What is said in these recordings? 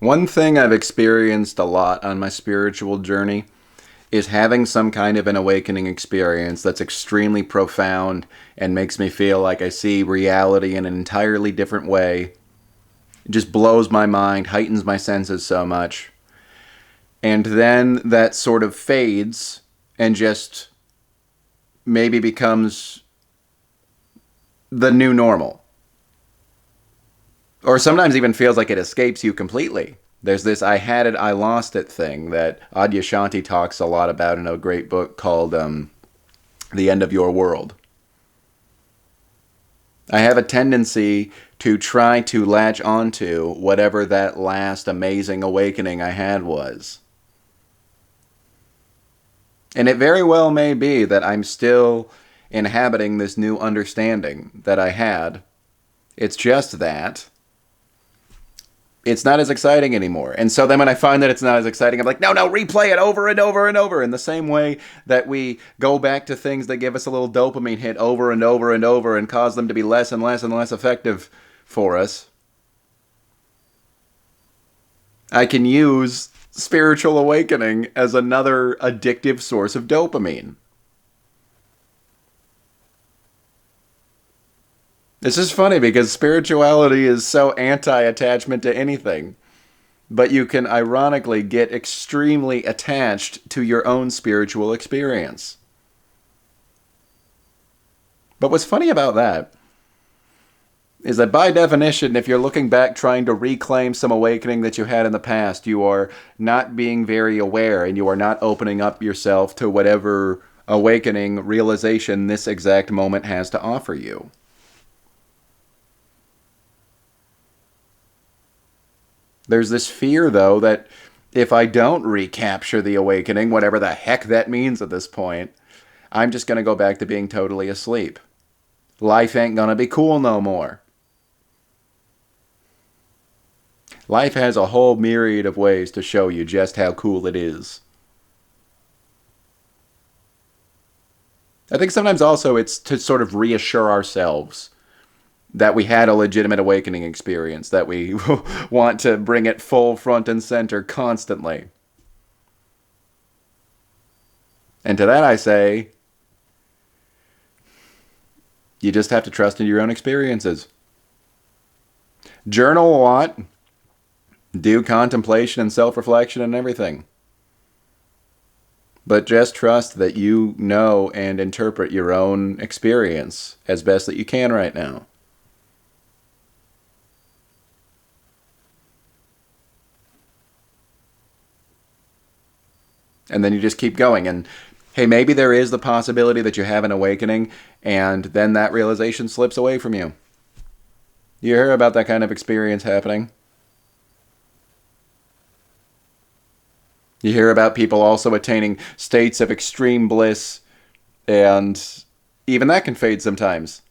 One thing I've experienced a lot on my spiritual journey is having some kind of an awakening experience that's extremely profound and makes me feel like I see reality in an entirely different way. It just blows my mind, heightens my senses so much. And then that sort of fades and just maybe becomes the new normal. Or sometimes even feels like it escapes you completely. There's this I had it, I lost it thing that Adyashanti talks a lot about in a great book called The End of Your World. I have a tendency to try to latch onto whatever that last amazing awakening I had was. And it very well may be that I'm still inhabiting this new understanding that I had. It's just that it's not as exciting anymore. And so then when I find that it's not as exciting, I'm like, no, replay it over and over and over. In the same way that we go back to things that give us a little dopamine hit over and over and over and cause them to be less and less and less effective for us. I can use spiritual awakening as another addictive source of dopamine. It's just funny because spirituality is so anti-attachment to anything. But you can ironically get extremely attached to your own spiritual experience. But what's funny about that is that by definition, if you're looking back trying to reclaim some awakening that you had in the past, you are not being very aware and you are not opening up yourself to whatever awakening realization this exact moment has to offer you. There's this fear, though, that if I don't recapture the awakening, whatever the heck that means at this point, I'm just going to go back to being totally asleep. Life ain't going to be cool no more. Life has a whole myriad of ways to show you just how cool it is. I think sometimes also it's to sort of reassure ourselves that we had a legitimate awakening experience, that we want to bring it full front and center constantly. And to that I say, you just have to trust in your own experiences. Journal a lot. Do contemplation and self-reflection and everything. But just trust that you know and interpret your own experience as best that you can right now. And then you just keep going. And hey, maybe there is the possibility that you have an awakening and then that realization slips away from you. You hear about that kind of experience happening? You hear about people also attaining states of extreme bliss, and even that can fade sometimes.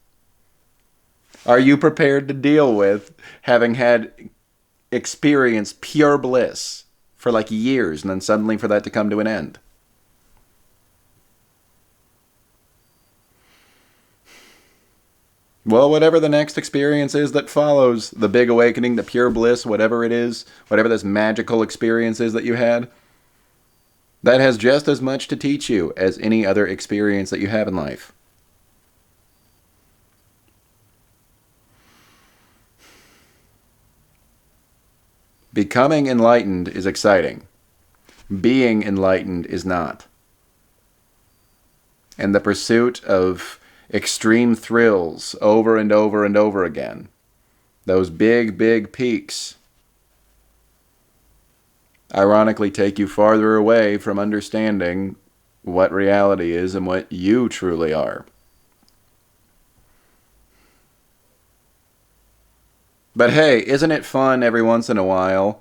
Are you prepared to deal with having had experienced pure bliss for like years and then suddenly for that to come to an end? Well, whatever the next experience is that follows, the big awakening, the pure bliss, whatever it is, whatever this magical experience is that you had, that has just as much to teach you as any other experience that you have in life. Becoming enlightened is exciting. Being enlightened is not. And the pursuit of extreme thrills over and over and over again, those big, big peaks, ironically take you farther away from understanding what reality is and what you truly are. But hey, isn't it fun every once in a while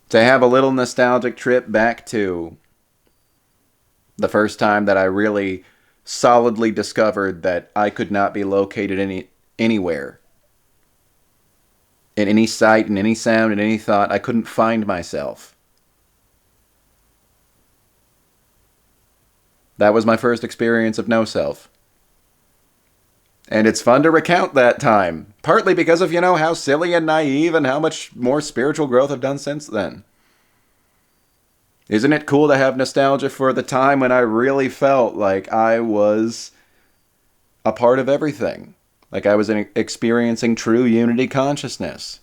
to have a little nostalgic trip back to the first time that I really solidly discovered that I could not be located anywhere. In any sight, in any sound, in any thought, I couldn't find myself. That was my first experience of no self. And it's fun to recount that time, partly because of, how silly and naive and how much more spiritual growth I've done since then. Isn't it cool to have nostalgia for the time when I really felt like I was a part of everything? Like I was experiencing true unity consciousness.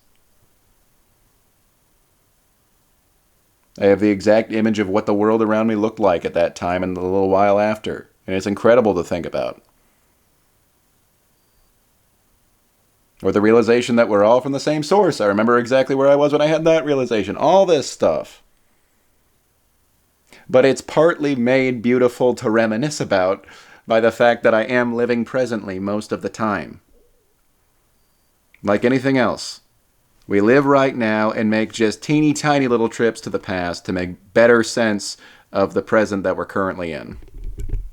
I have the exact image of what the world around me looked like at that time and the little while after. And it's incredible to think about. Or the realization that we're all from the same source. I remember exactly where I was when I had that realization. All this stuff. But it's partly made beautiful to reminisce about by the fact that I am living presently most of the time. Like anything else, we live right now and make just teeny tiny little trips to the past to make better sense of the present that we're currently in.